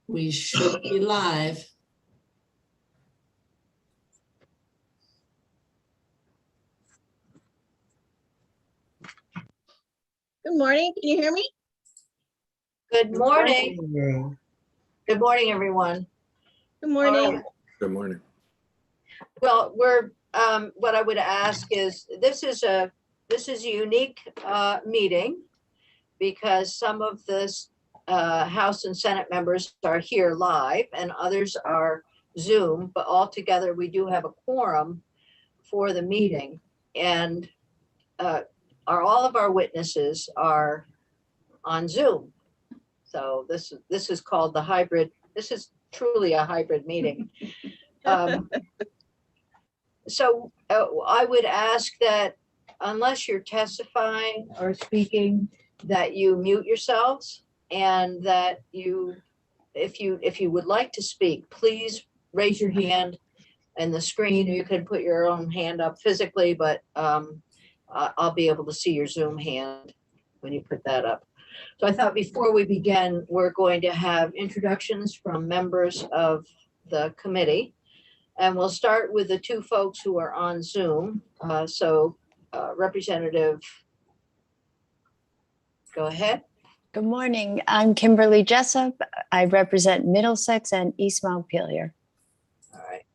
We should be live. Good morning. Can you hear me? Good morning. Good morning, everyone. Good morning. Good morning. Well, we're what I would ask is this is a unique meeting because some of the House and Senate members are here live and others are Zoom, but altogether we do have a quorum for the meeting, and all of our witnesses are on Zoom. So this is called the hybrid. This is truly a hybrid meeting. So I would ask that unless you're testifying or speaking, that you mute yourselves, and that you, if you would like to speak, please raise your hand in the screen. You can put your own hand up physically, but I'll be able to see your Zoom hand when you put that up. So I thought before we begin, we're going to have introductions from members of the committee. And we'll start with the two folks who are on Zoom. Representative, go ahead. Good morning. I'm Kimberly Jessup. I represent Middlesex and East Montpelier. All right.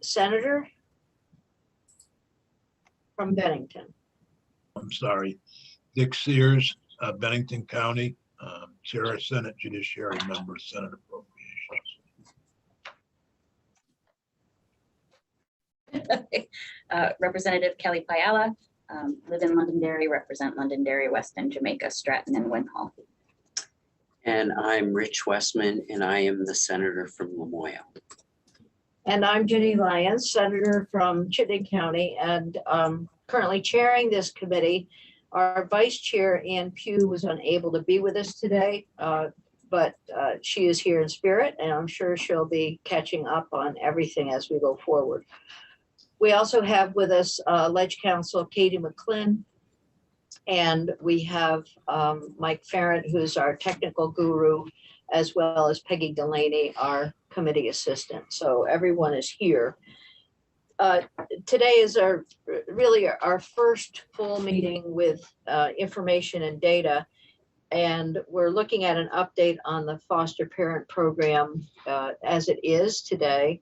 Senator from Bennington. I'm sorry, Dick Sears, Bennington County, Chair of Senate Judiciary Member, Senate Appropriations. Representative Kelly Fiala, live in Londonderry, represent Londonderry, Weston, Jamaica, Stratton, and Winhall. And I'm Rich Westman, and I am the senator from Lamoille. And I'm Jenny Lyons, Senator from Chittenden County, and currently chairing this committee. Our Vice Chair, Ann Pugh, was unable to be with us today, but she is here in spirit, and I'm sure she'll be catching up on everything as we go forward. We also have with us Ledge Counsel Katie McClin, and we have Mike Farrant, who's our technical guru, as well as Peggy Delaney, our committee assistant. So everyone is here. Today is really our first full meeting with information and data, and we're looking at an update on the foster parent program as it is today.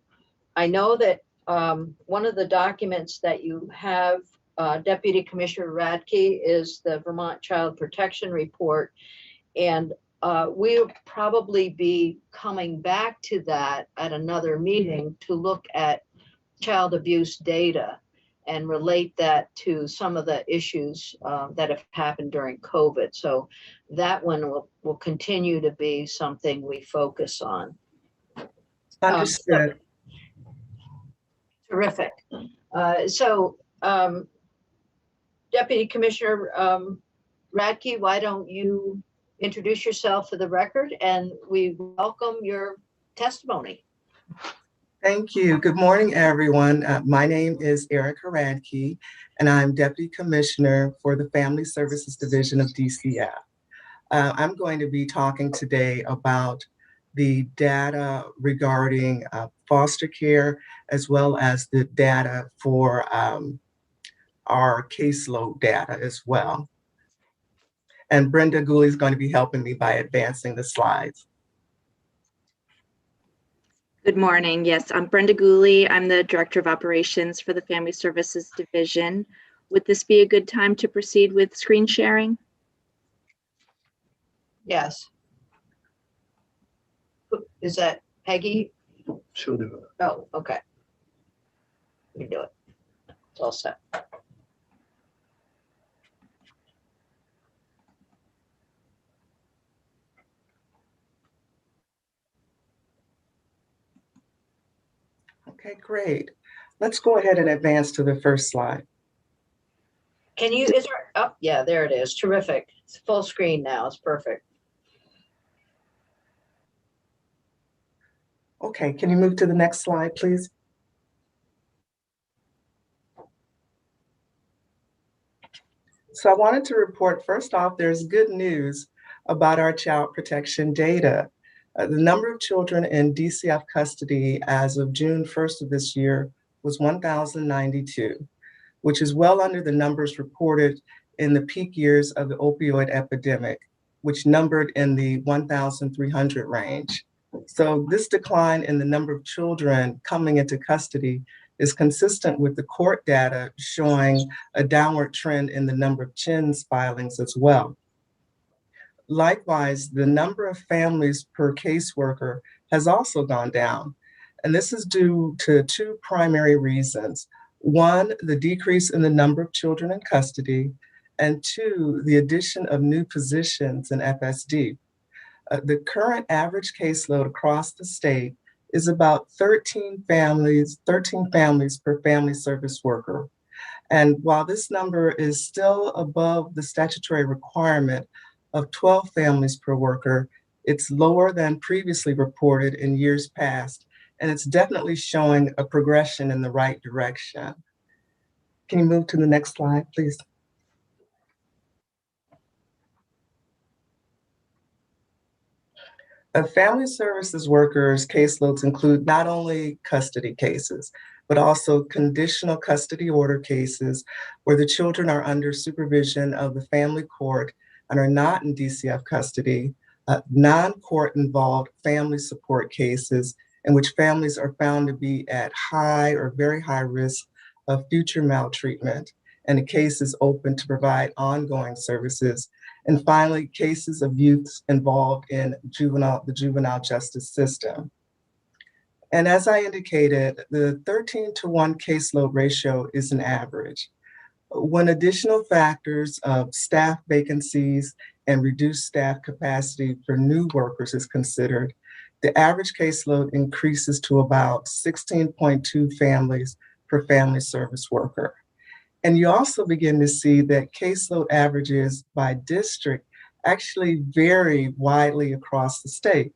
I know that one of the documents that you have, Deputy Commissioner Radke, is the Vermont Child Protection Report, and we'll probably be coming back to that at another meeting to look at child abuse data and relate that to some of the issues that have happened during COVID. So that one will continue to be something we focus on. Understood. Terrific. Deputy Commissioner Radke, why don't you introduce yourself for the record, and we welcome your testimony. Thank you. Good morning, everyone. My name is Erica Radke, and I'm Deputy Commissioner for the Family Services Division of DCF. I'm going to be talking today about the data regarding foster care, as well as the data for our caseload data as well. And Brenda Gooley is going to be helping me by advancing the slides. Good morning. Yes, I'm Brenda Gooley. I'm the Director of Operations for the Family Services Division. Would this be a good time to proceed with screen sharing? Yes. Is that Peggy? She'll do it. Oh, okay. You can do it. It's all set. Okay, great. Let's go ahead and advance to the first slide. Can you, is there, oh, yeah, there it is. Terrific. It's full screen now. It's perfect. Okay, can you move to the next slide, please? So I wanted to report, first off, there's good news about our child protection data. The number of children in DCF custody as of June 1st of this year was 1,092, which is well under the numbers reported in the peak years of the opioid epidemic, which numbered in the 1,300 range. So this decline in the number of children coming into custody is consistent with the court data showing a downward trend in the number of CHINS filings as well. Likewise, the number of families per caseworker has also gone down. And this is due to two primary reasons. One, the decrease in the number of children in custody, and two, the addition of new positions in FSD. The current average caseload across the state is about 13 families per family service worker. And while this number is still above the statutory requirement of 12 families per worker, it's lower than previously reported in years past, and it's definitely showing a progression in the right direction. Can you move to the next slide, please? Family services workers' caseloads include not only custody cases, but also conditional custody order cases where the children are under supervision of the family court and are not in DCF custody, non-court involved family support cases in which families are found to be at high or very high risk of future maltreatment, and the case is open to provide ongoing services. And finally, cases of youths involved in the juvenile justice system. And as I indicated, the 13-to-1 caseload ratio is an average. When additional factors of staff vacancies and reduced staff capacity for new workers is considered, the average caseload increases to about 16.2 families per family service worker. And you also begin to see that caseload averages by district actually vary widely across the state.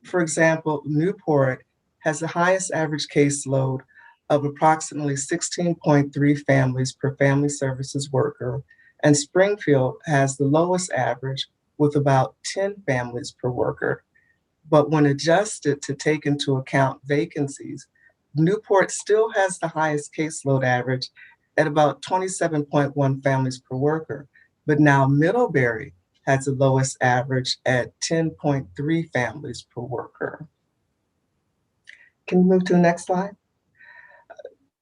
For example, Newport has the highest average caseload of approximately 16.3 families per family services worker, and Springfield has the lowest average with about 10 families per worker. But when adjusted to take into account vacancies, Newport still has the highest caseload average at about 27.1 families per worker. But now Middlebury has the lowest average at 10.3 families per worker. Can you move to the next slide?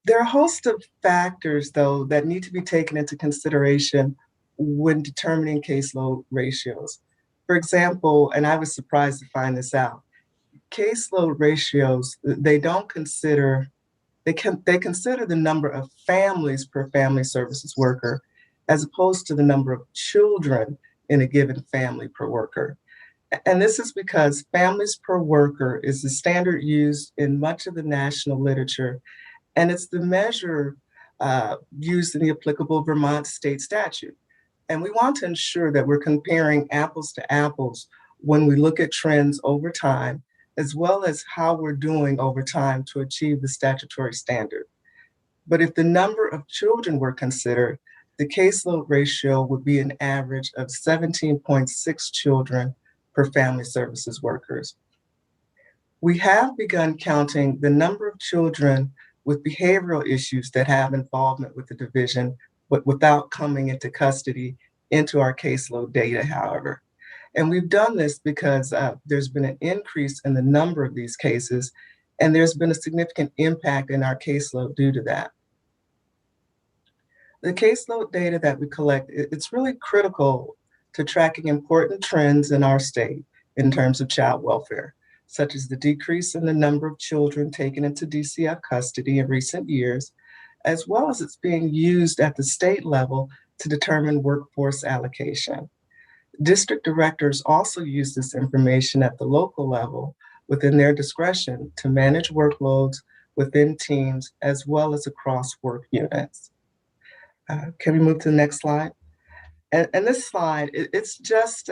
There are a host of factors, though, that need to be taken into consideration when determining caseload ratios. For example, and I was surprised to find this out, caseload ratios, they consider the number of families per family services worker as opposed to the number of children in a given family per worker. And this is because families per worker is the standard used in much of the national literature, and it's the measure used in the applicable Vermont state statute. And we want to ensure that we're comparing apples to apples when we look at trends over time, as well as how we're doing over time to achieve the statutory standard. But if the number of children were considered, the caseload ratio would be an average of 17.6 children per family services workers. We have begun counting the number of children with behavioral issues that have involvement with the division, but without coming into custody into our caseload data, however. And we've done this because there's been an increase in the number of these cases, and there's been a significant impact in our caseload due to that. The caseload data that we collect, it's really critical to tracking important trends in our state in terms of child welfare, such as the decrease in the number of children taken into DCF custody in recent years, as well as it's being used at the state level to determine workforce allocation. District directors also use this information at the local level within their discretion to manage workloads within teams as well as across work units. Can we move to the next slide? And this slide, it's just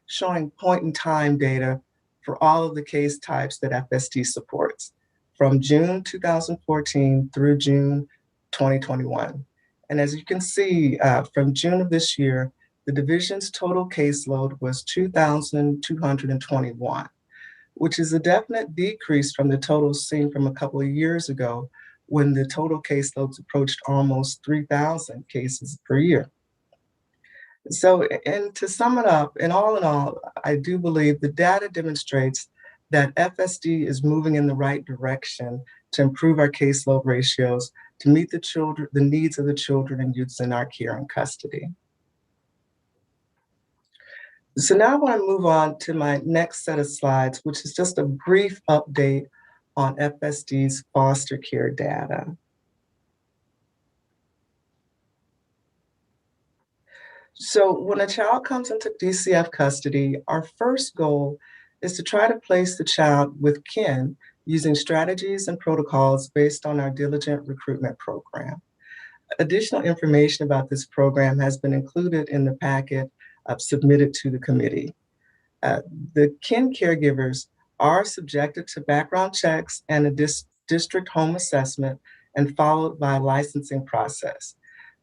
showing point in time data for all of the case types that FST supports from June 2014 through June 2021. And as you can see, from June of this year, the division's total caseload was 2,221. which is a definite decrease from the totals seen from a couple of years ago when the total caseloads approached almost 3,000 cases per year. So, and to sum it up, in all, I do believe the data demonstrates that FSD is moving in the right direction to improve our caseload ratios to meet the needs of the children and youths in our care and custody. So now I want to move on to my next set of slides, which is just a brief update on FSD's foster care data. So when a child comes into DCF custody, our first goal is to try to place the child with kin using strategies and protocols based on our diligent recruitment program. Additional information about this program has been included in the packet submitted to the committee. The kin caregivers are subjected to background checks and a district home assessment and followed by a licensing process.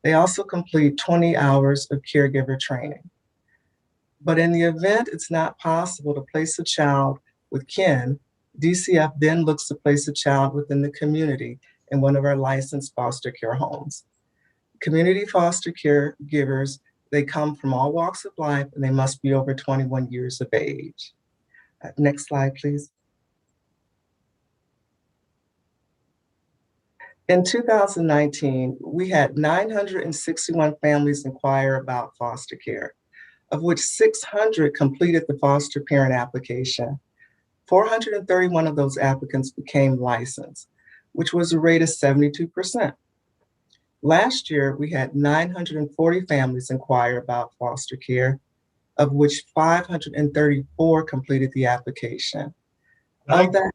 They also complete 20 hours of caregiver training. But in the event it's not possible to place a child with kin, DCF then looks to place a child within the community in one of our licensed foster care homes. Community foster care givers, they come from all walks of life and they must be over 21 years of age. Next slide, please. In 2019, we had 961 families inquire about foster care, of which 600 completed the foster parent application. 431 of those applicants became licensed, which was a rate of 72%. Last year, we had 940 families inquire about foster care, of which 534 completed the application. Can I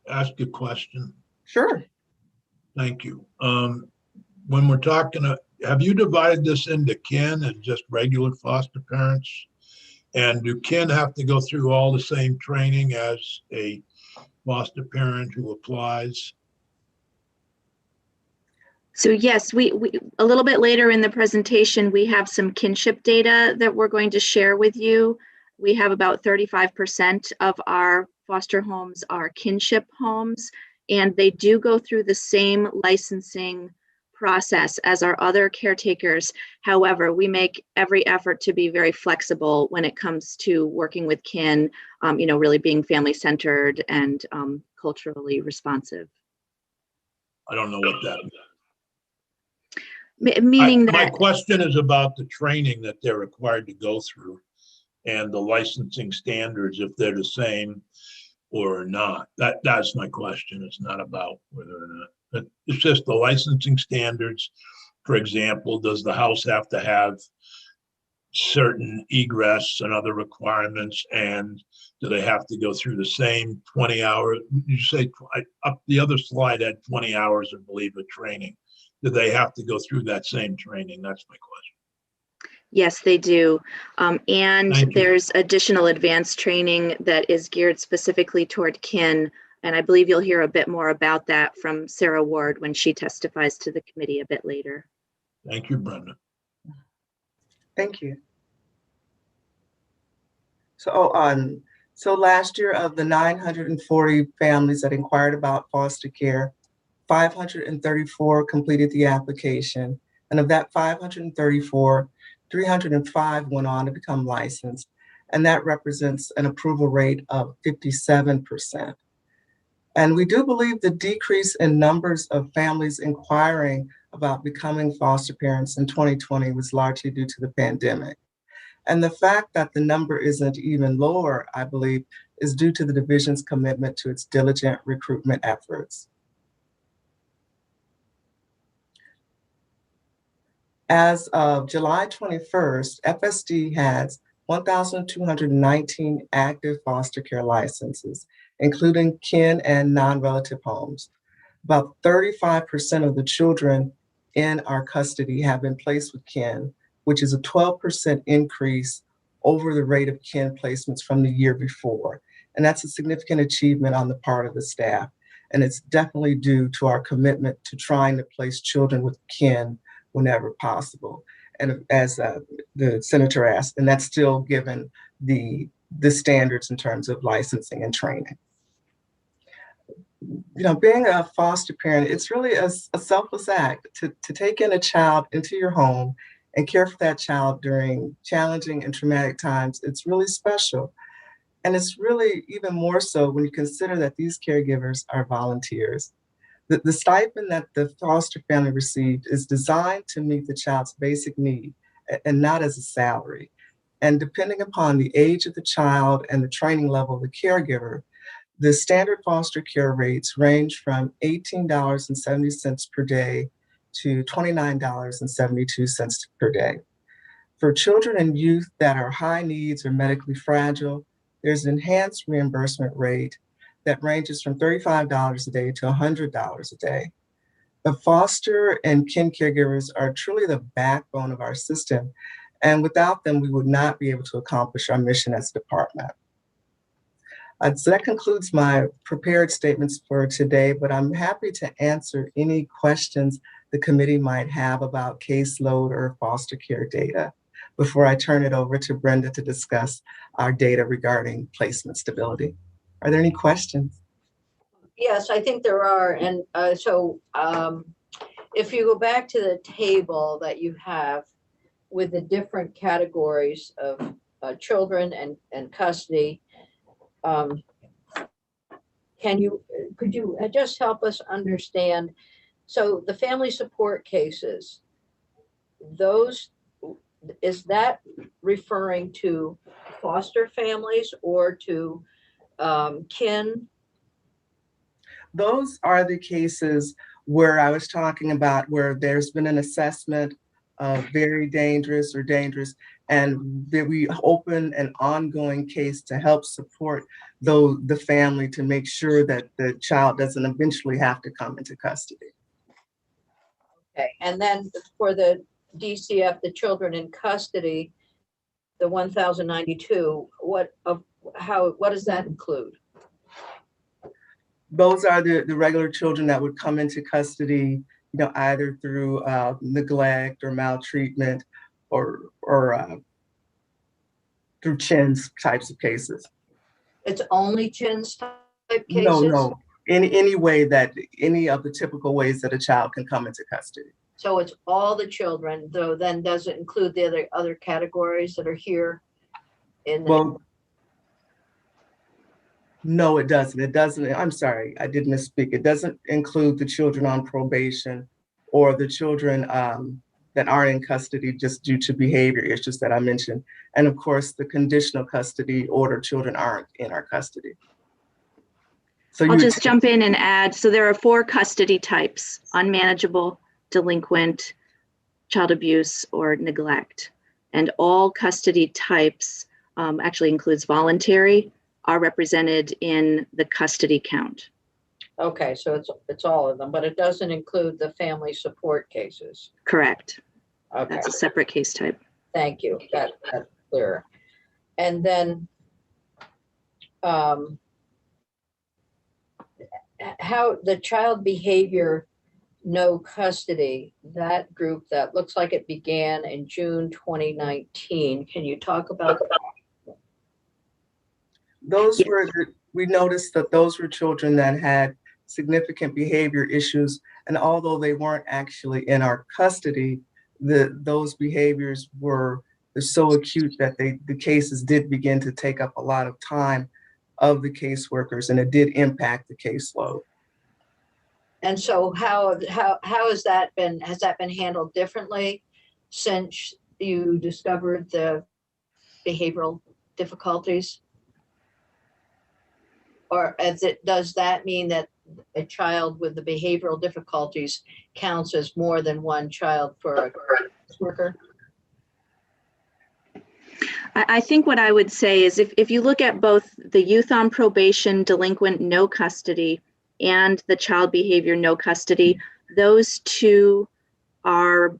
ask a question? Sure. Thank you. When we're talking, have you divided this into kin and just regular foster parents? And do kin have to go through all the same training as a foster parent who applies? So yes, we a little bit later in the presentation, we have some kinship data that we're going to share with you. We have about 35% of our foster homes are kinship homes, and they do go through the same licensing process as our other caretakers. However, we make every effort to be very flexible when it comes to working with kin, really being family-centered and culturally responsive. I don't know what that means. Meaning My that question is about the training that they're required to go through and the licensing standards, if they're the same or not. That's my question. It's not about whether or not. It's just the licensing standards. For example, does the house have to have certain egress and other requirements? And do they have to go through the same 20 hours? You say up the other slide had 20 hours, I believe, of training. Do they have to go through that same training? That's my question. yes, they do. And there's additional advanced training that is geared specifically toward kin. And I believe you'll hear a bit more about that from Sarah Ward when she testifies to the committee a bit later. Thank you, Brenda. Thank you. So last year, of the 940 families that inquired about foster care, 534 completed the application. And of that 534, 305 went on to become licensed. And that represents an approval rate of 57%. And we do believe the decrease in numbers of families inquiring about becoming foster parents in 2020 was largely due to the pandemic. And the fact that the number isn't even lower, I believe, is due to the division's commitment to its diligent recruitment efforts. As of July 21st, FSD has 1,219 active foster care licenses, including kin and non-relative homes. About 35% of the children in our custody have been placed with kin, which is a 12% increase over the rate of kin placements from the year before. And that's a significant achievement on the part of the staff. And it's definitely due to our commitment to trying to place children with kin whenever possible. And as the senator asked, and that's still given the standards in terms of licensing and training. being a foster parent, it's really a selfless act to take in a child into your home and care for that child during challenging and traumatic times. It's really special. And it's really even more so when you consider that these caregivers are volunteers. The stipend that the foster family received is designed to meet the child's basic need and not as a salary. And depending upon the age of the child and the training level of the caregiver, the standard foster care rates range from $18.70 per day to $29.72 per day. For children and youth that are high needs or medically fragile, there's an enhanced reimbursement rate that ranges from $35 a day to $100 a day. The foster and kin caregivers are truly the backbone of our system, and without them, we would not be able to accomplish our mission as a department. So that concludes my prepared statements for today, but I'm happy to answer any questions the committee might have about caseload or foster care data before I turn it over to Brenda to discuss our data regarding placement stability. Are there any questions? Yes, I think there are. And if you go back to the table that you have with the different categories of children and custody, could you just help us understand? So the family support cases, is that referring to foster families or to kin? Those are the cases where I was talking about where there's been an assessment of very dangerous or dangerous, and that we open an ongoing case to help support the family to make sure that the child doesn't eventually have to come into custody. Okay, and then for the DCF, the children in custody, the 1,092, what does that include? Those are the regular children that would come into custody, either through neglect or maltreatment or through CHINS types of cases. It's only CHINS type cases? No. Any way that any of the typical ways that a child can come into custody. So it's all the children, though. Then does it include the other categories that are here? Well, no, it doesn't. It doesn't. I'm sorry, I did misspeak. It doesn't include the children on probation or the children that are in custody just due to behavior issues that I mentioned. And of course, the conditional custody order children aren't in our custody. So I'll just jump in and add, so there are 4 custody types: unmanageable, delinquent, child abuse, or neglect. And all custody types actually includes voluntary, are represented in the custody count. Okay, so it's all of them, but it doesn't include the family support cases. Correct. Okay. That's a separate case type. Thank you. That's clear. And then how the child behavior no custody, that group that looks like it began in June 2019. Can you talk about that? Those were, we noticed that those were children that had significant behavior issues. And although they weren't actually in our custody, those behaviors were so acute that the cases did begin to take up a lot of time of the caseworkers, and it did impact the caseload. And so how has that been handled differently since you discovered the behavioral difficulties? Or does that mean that a child with the behavioral difficulties counts as more than one child for a caseworker? I think what I would say is if you look at both the youth on probation, delinquent, no custody, and the child behavior, no custody, those two are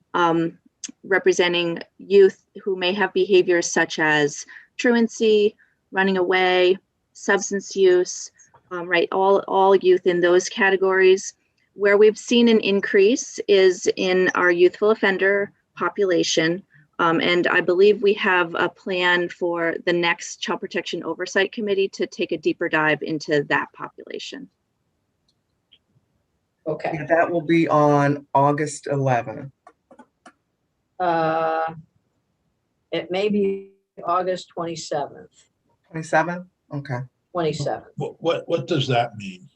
representing youth who may have behaviors such as truancy, running away, substance use, right? All youth in those categories. Where we've seen an increase is in our youthful offender population. And I believe we have a plan for the next Child Protection Oversight Committee to take a deeper dive into that population. Okay. Yeah, that will be on August 11th. It may be August 27th, 27th? Okay. 27th. What does that mean?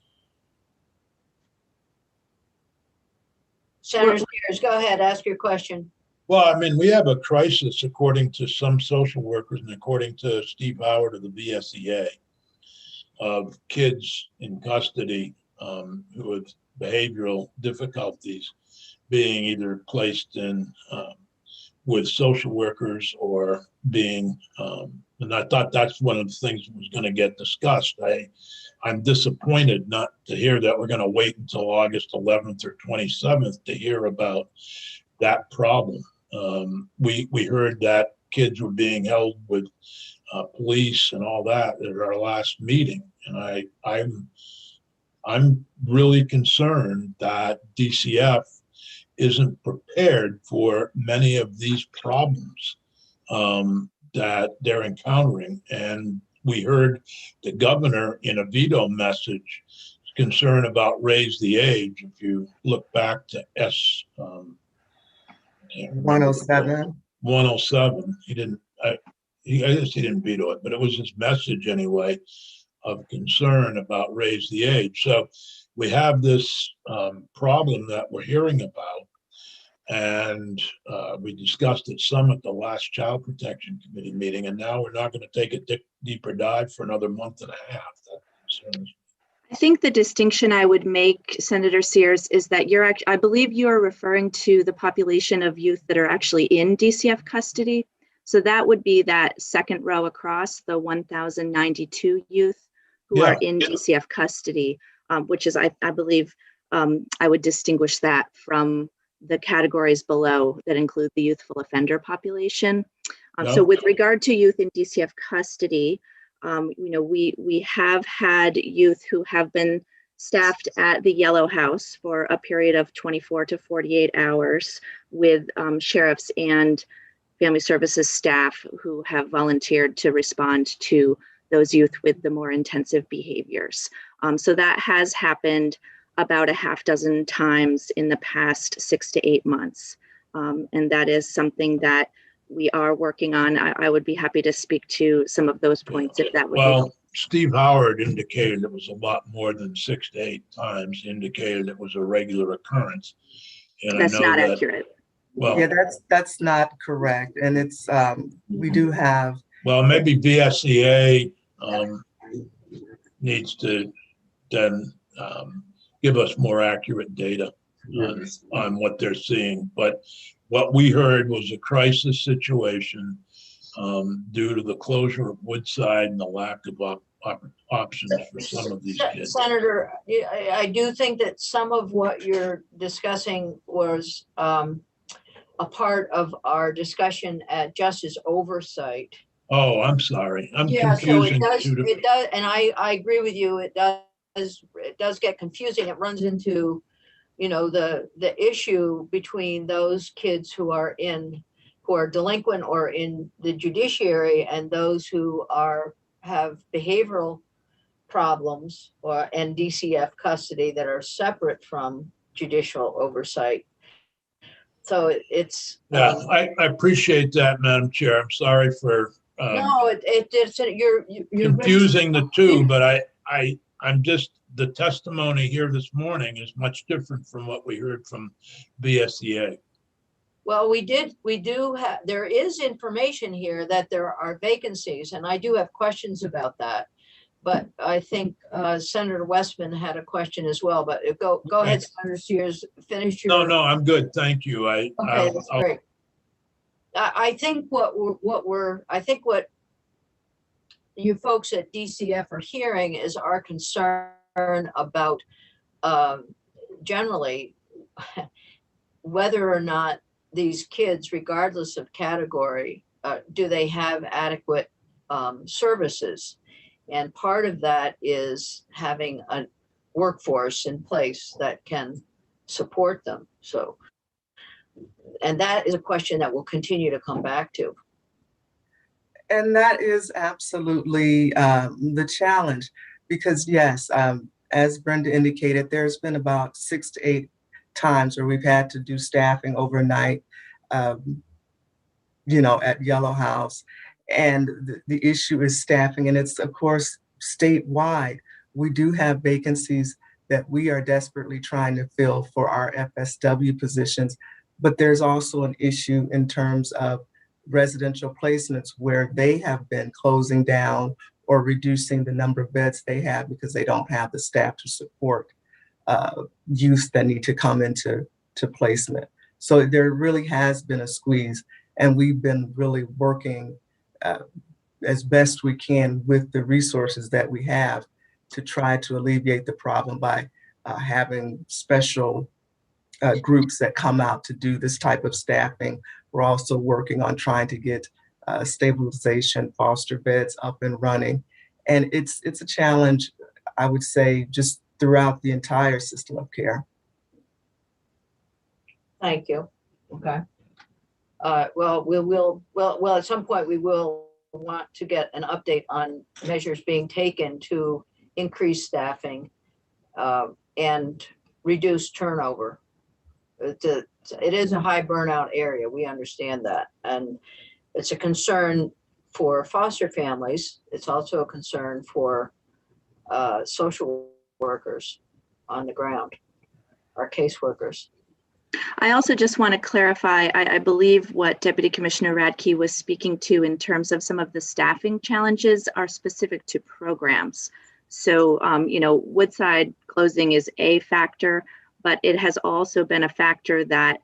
Senator Sears, go ahead, ask your question. Well, I mean, we have a crisis according to some social workers and according to Steve Howard of the VSEA of kids in custody who have behavioral difficulties being either placed in with social workers or being, and I thought that's one of the things that was going to get discussed. I'm disappointed not to hear that we're going to wait until August 11th or 27th to hear about that problem. We heard that kids were being held with police and all that at our last meeting, and I'm really concerned that DCF isn't prepared for many of these problems that they're encountering. And we heard the governor in a veto message concern about raise the age. If you look back to S 107. 107, he didn't, I guess he didn't veto it, but it was his message anyway of concern about raise the age. So we have this problem that we're hearing about, and we discussed it some at the last Child Protection Committee meeting, and now we're not going to take a deeper dive for another month and a half. That concerns me. I think the distinction I would make, Senator Sears, is that I believe you are referring to the population of youth that are actually in DCF custody. So that would be that second row across, the 1,092 youth who are in DCF custody, which is, I believe, I would distinguish that from the categories below that include the youthful offender population. So with regard to youth in DCF custody, we have had youth who have been staffed at the Yellow House for a period of 24 to 48 hours with sheriffs and family services staff who have volunteered to respond to those youth with the more intensive behaviors. So that has happened about a half dozen times in the past 6 to 8 months. And that is something that we are working on. I would be happy to speak to some of those points if that would be helpful. Steve Howard indicated it was a lot more than 6 to 8 times, indicated it was a regular occurrence. And that's I know not that, accurate. well, Yeah, that's not correct. And it's, we do have. Well, maybe VSEA needs to then give us more accurate data on what they're seeing. But what we heard was a crisis situation due to the closure of Woodside and the lack of options for some of these kids. Senator, I do think that some of what you're discussing was a part of our discussion at Justice Oversight. Oh, I'm sorry. I'm So confusing. it does, and I agree with you. It does get confusing. It runs into, the issue between those kids who are delinquent or in the judiciary and those who have behavioral problems and DCF custody that are separate from judicial oversight. So it's I appreciate that, Madam Chair. I'm sorry for no, you're confusing the two, but I'm just, the testimony here this morning is much different from what we heard from VSEA. Well, there is information here that there are vacancies, and I do have questions about that. But I think Senator Westman had a question as well, but go ahead, Senator Sears, finish your. No, I'm good. Thank you. Okay, that's great. I think what you folks at DCF are hearing is our concern about generally whether or not these kids, regardless of category, do they have adequate services? And part of that is having a workforce in place that can support them. So, and that is a question that we'll continue to come back to. And that is absolutely the challenge, because yes, as Brenda indicated, there's been about 6 to 8 times where we've had to do staffing overnight, at Yellow House. And the issue is staffing, and it's, of course, statewide. We do have vacancies that we are desperately trying to fill for our FSW positions, but there's also an issue in terms of residential placements where they have been closing down or reducing the number of beds they have because they don't have the staff to support youth that need to come into placement. So there really has been a squeeze, and we've been really working as best we can with the resources that we have to try to alleviate the problem by having special groups that come out to do this type of staffing. We're also working on trying to get stabilization foster beds up and running. And it's a challenge, I would say, just throughout the entire system of care. Thank you. Okay. Well, at some point we will want to get an update on measures being taken to increase staffing and reduce turnover. It is a high burnout area. We understand that. And it's a concern for foster families. It's also a concern for social workers on the ground, our caseworkers. I also just want to clarify, I believe what Deputy Commissioner Radke was speaking to in terms of some of the staffing challenges are specific to programs. So, Woodside closing is a factor, but it has also been a factor that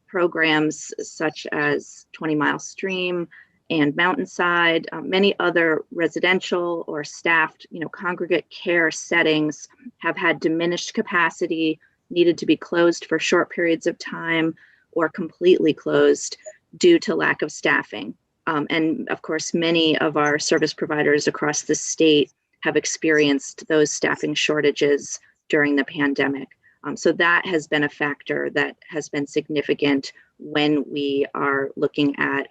programs such as 20 Mile Stream and Mountainside, many other residential or staffed, congregate care settings have had diminished capacity, needed to be closed for short periods of time or completely closed due to lack of staffing. And of course, many of our service providers across the state have experienced those staffing shortages during the pandemic. So that has been a factor that has been significant when we are looking at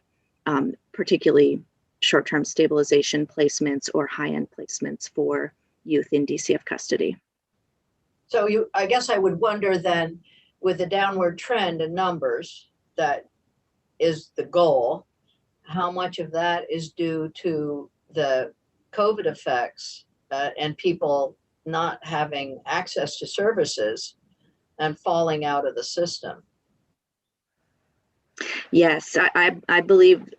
particularly short-term stabilization placements or high-end placements for youth in DCF custody. So I guess I would wonder then, with the downward trend in numbers, that is the goal, how much of that is due to the COVID effects and people not having access to services and falling out of the system? Yes, I believe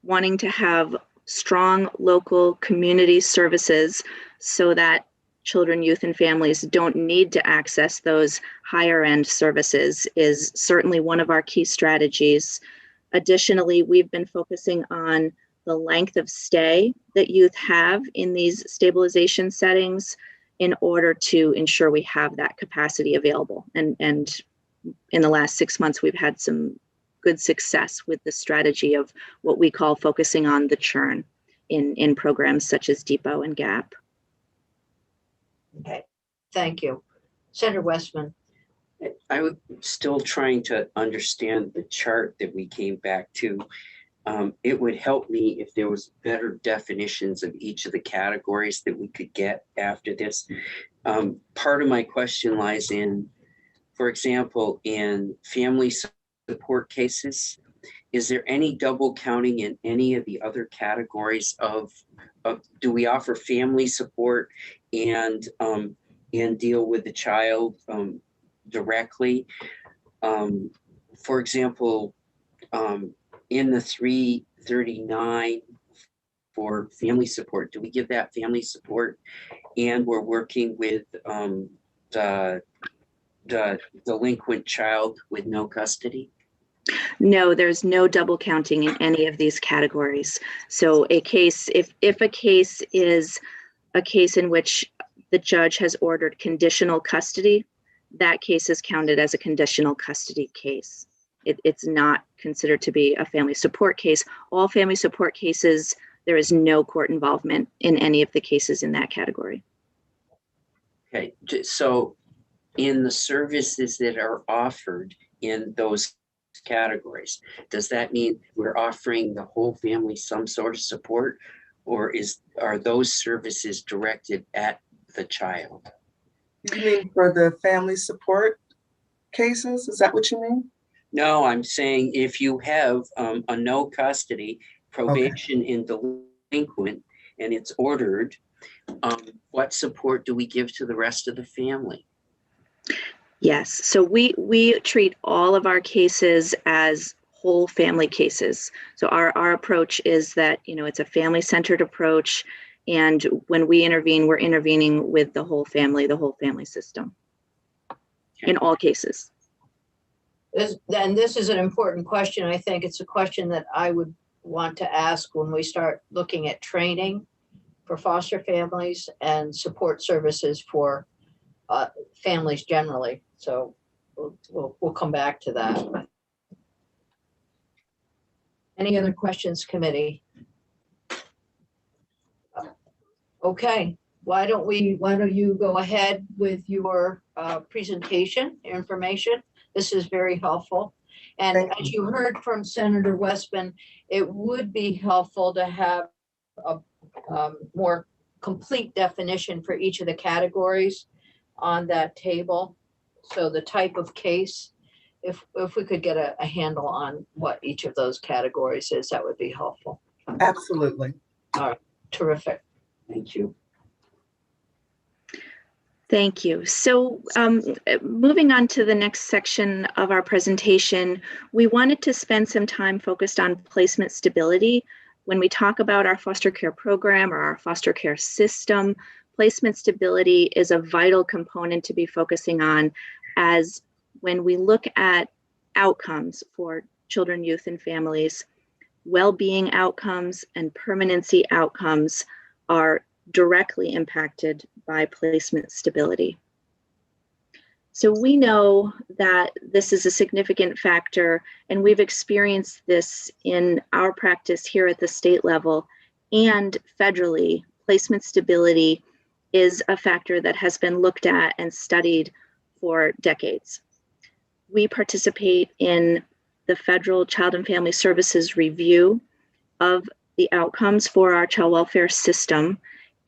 wanting to have strong local community services so that children, youth, and families don't need to access those higher end services is certainly one of our key strategies. Additionally, we've been focusing on the length of stay that youth have in these stabilization settings in order to ensure we have that capacity available. And in the last 6 months, we've had some good success with the strategy of what we call focusing on the churn in programs such as Depot and GAP. Okay, thank you. Senator Westman. I was still trying to understand the chart that we came back to. It would help me if there was better definitions of each of the categories that we could get after this. Part of my question lies in, for example, in family support cases, is there any double counting in any of the other categories of do we offer family support and deal with the child directly? For example, in the 339 for family support, do we give that family support and we're working with the delinquent child with no custody? No, there's no double counting in any of these categories. So a case, if a case is a case in which the judge has ordered conditional custody, that case is counted as a conditional custody case. It's not considered to be a family support case. All family support cases, there is no court involvement in any of the cases in that category. Okay, so in the services that are offered in those categories, does that mean we're offering the whole family some sort of support, or are those services directed at the child? You mean for the family support cases? Is that what you mean? No, I'm saying if you have a no custody, probation in delinquent, and it's ordered, what support do we give to the rest of the family? Yes, so we treat all of our cases as whole family cases. So our approach is that, it's a family-centered approach. And when we intervene, we're intervening with the whole family system in all cases. This is an important question. I think it's a question that I would want to ask when we start looking at training for foster families and support services for families generally. So we'll come back to that. Any other questions, committee? Okay, why don't you go ahead with your presentation information? This is very helpful. And as you heard from Senator Westman, it would be helpful to have a more complete definition for each of the categories on that table. So the type of case, if we could get a handle on what each of those categories is, that would be helpful. Absolutely. All right, terrific. Thank you. Thank you. So moving on to the next section of our presentation, we wanted to spend some time focused on placement stability. When we talk about our foster care program or our foster care system, placement stability is a vital component to be focusing on, as when we look at outcomes for children, youth, and families, well-being outcomes and permanency outcomes are directly impacted by placement stability. So we know that this is a significant factor, and we've experienced this in our practice here at the state level and federally. Placement stability is a factor that has been looked at and studied for decades. We participate in the Federal Child and Family Services review of the outcomes for our child welfare system,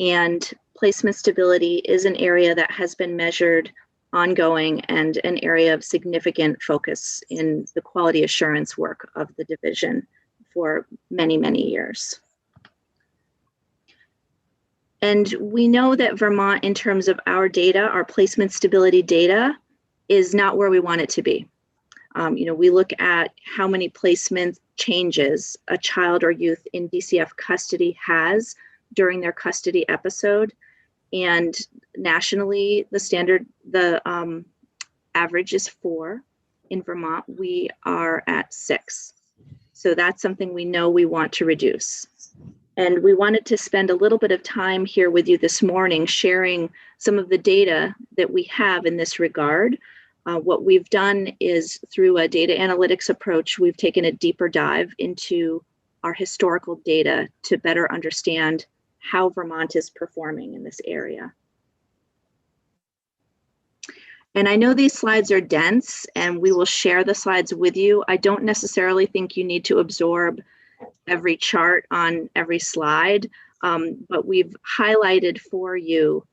and placement stability is an area that has been measured ongoing and an area of significant focus in the quality assurance work of the division for many, many years. And we know that Vermont, in terms of our data, our placement stability data, is not where we want it to be. We look at how many placement changes a child or youth in Dcf custody has during their custody episode. And nationally, the average is 4. In Vermont, we are at 6. So that's something we know we want to reduce. And we wanted to spend a little bit of time here with you this morning sharing some of the data that we have in this regard. What we've done is, through a data analytics approach, we've taken a deeper dive into our historical data to better understand how Vermont is performing in this area. And I know these slides are dense, and we will share the slides with you. I don't necessarily think you need to absorb every chart on every slide, but we've highlighted for you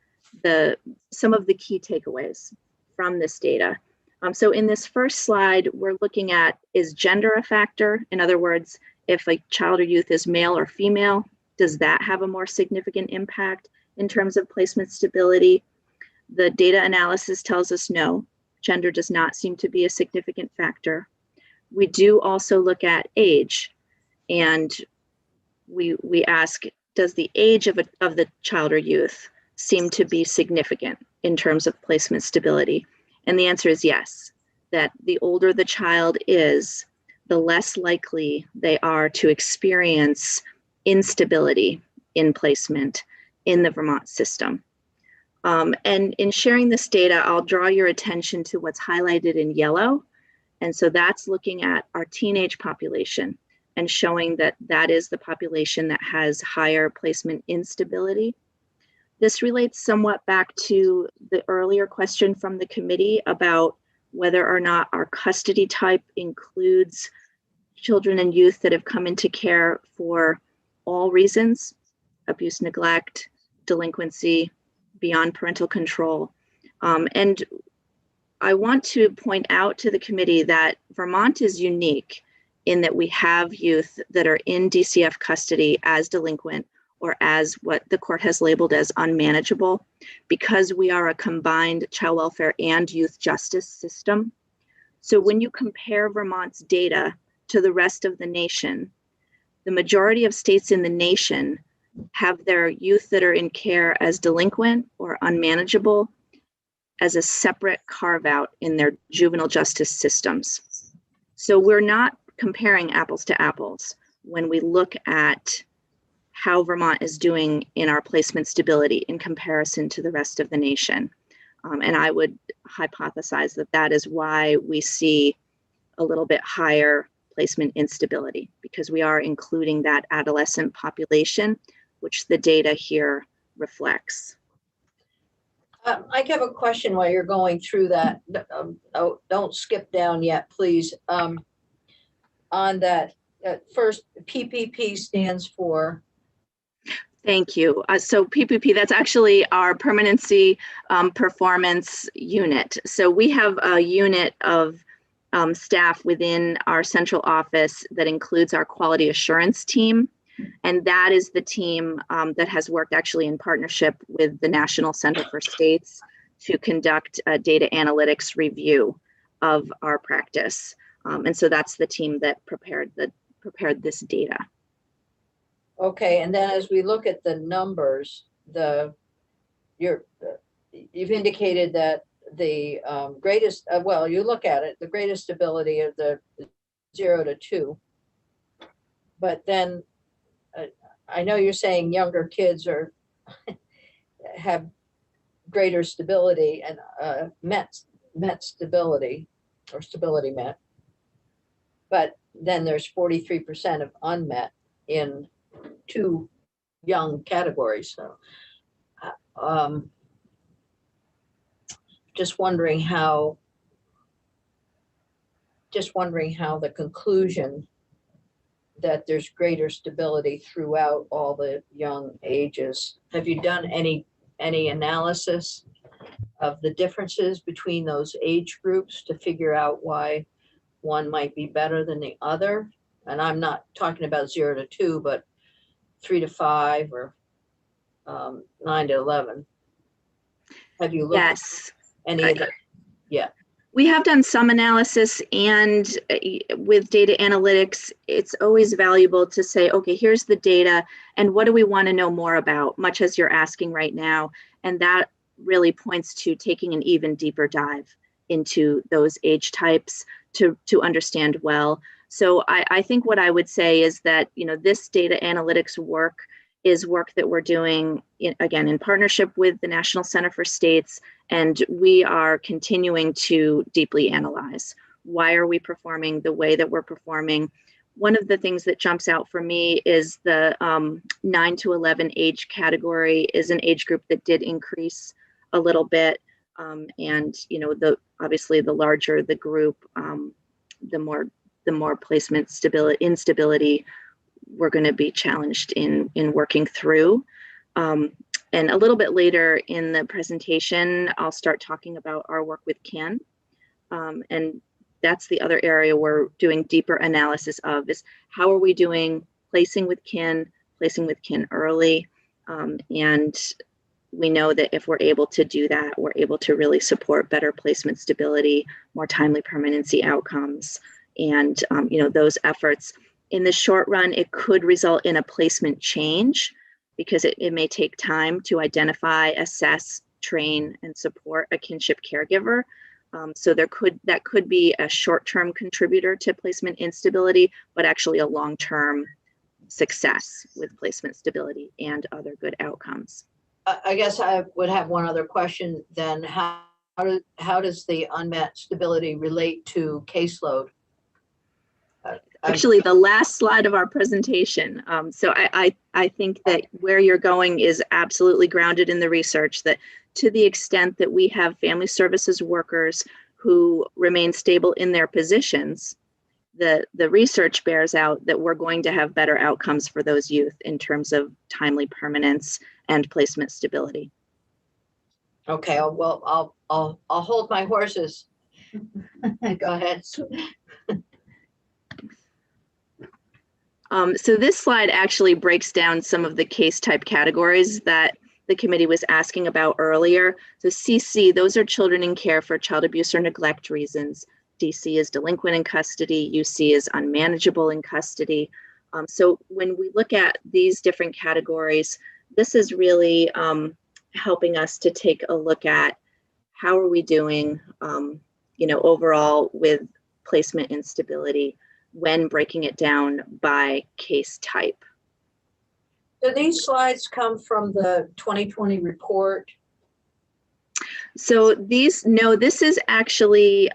some of the key takeaways from this data. So in this first slide, we're looking at, is gender a factor? In other words, if a child or youth is male or female, does that have a more significant impact in terms of placement stability? The data analysis tells us no, gender does not seem to be a significant factor. We do also look at age, and we ask, does the age of the child or youth seem to be significant in terms of placement stability? And the answer is yes, that the older the child is, the less likely they are to experience instability in placement in the Vermont system. And in sharing this data, I'll draw your attention to what's highlighted in yellow. And so that's looking at our teenage population and showing that that is the population that has higher placement instability. This relates somewhat back to the earlier question from the committee about whether or not our custody type includes children and youth that have come into care for all reasons: abuse, neglect, delinquency, beyond parental control. And I want to point out to the committee that Vermont is unique in that we have youth that are in DCF custody as delinquent or as what the court has labeled as unmanageable, because we are a combined child welfare and youth justice system. So when you compare Vermont's data to the rest of the nation, the majority of states in the nation have their youth that are in care as delinquent or unmanageable as a separate carve out in their juvenile justice systems. So we're not comparing apples to apples when we look at how Vermont is doing in our placement stability in comparison to the rest of the nation. And I would hypothesize that that is why we see a little bit higher placement instability, because we are including that adolescent population, which the data here reflects. I have a question while you're going through that. Don't skip down yet, please. On that, first, PPP stands for? Thank you. So PPP, that's actually our permanency performance unit. So we have a unit of staff within our central office that includes our quality assurance team. And that is the team that has worked actually in partnership with the National Center for States to conduct a data analytics review of our practice. And so that's the team that prepared this data. Okay, and then as we look at the numbers, you've indicated that the greatest, well, you look at it, the greatest stability of the 0 to 2, but then I know you're saying younger kids have greater stability and met stability or stability met, but then there's 43% of unmet in 2 young categories. So just wondering how the conclusion that there's greater stability throughout all the young ages. Have you done any analysis of the differences between those age groups to figure out why one might be better than the other? And I'm not talking about 0 to 2, but 3 to 5 or 9 to 11. Have you looked at any of that? Yeah. We have done some analysis, and with data analytics, it's always valuable to say, okay, here's the data, and what do we want to know more about, much as you're asking right now. And that really points to taking an even deeper dive into those age types to understand well. So I think what I would say is that, this data analytics work is work that we're doing, again, in partnership with the National Center for States, and we are continuing to deeply analyze. Why are we performing the way that we're performing? One of the things that jumps out for me is the 9 to 11 age category is an age group that did increase a little bit. And obviously the larger the group, the more placement instability we're going to be challenged in working through. And a little bit later in the presentation, I'll start talking about our work with KIN. And that's the other area we're doing deeper analysis of, is how are we doing placing with KIN early. And we know that if we're able to do that, we're able to really support better placement stability, more timely permanency outcomes. And those efforts in the short run, it could result in a placement change, because it may take time to identify, assess, train, and support a kinship caregiver. So that could be a short-term contributor to placement instability, but actually a long-term success with placement stability and other good outcomes. I guess I would have one other question then. How does the unmet stability relate to caseload? Actually, the last slide of our presentation. So I think that where you're going is absolutely grounded in the research, that to the extent that we have family services workers who remain stable in their positions, the research bears out that we're going to have better outcomes for those youth in terms of timely permanence and placement stability. Okay, I'll hold my horses. Go ahead. So this slide actually breaks down some of the case type categories that the committee was asking about earlier. So CC, those are children in care for child abuse or neglect reasons. DC is delinquent in custody. UC is unmanageable in custody. So when we look at these different categories, this is really helping us to take a look at how are we doing, overall with placement instability when breaking it down by case type. Do these slides come from the 2020 report? So this is actually,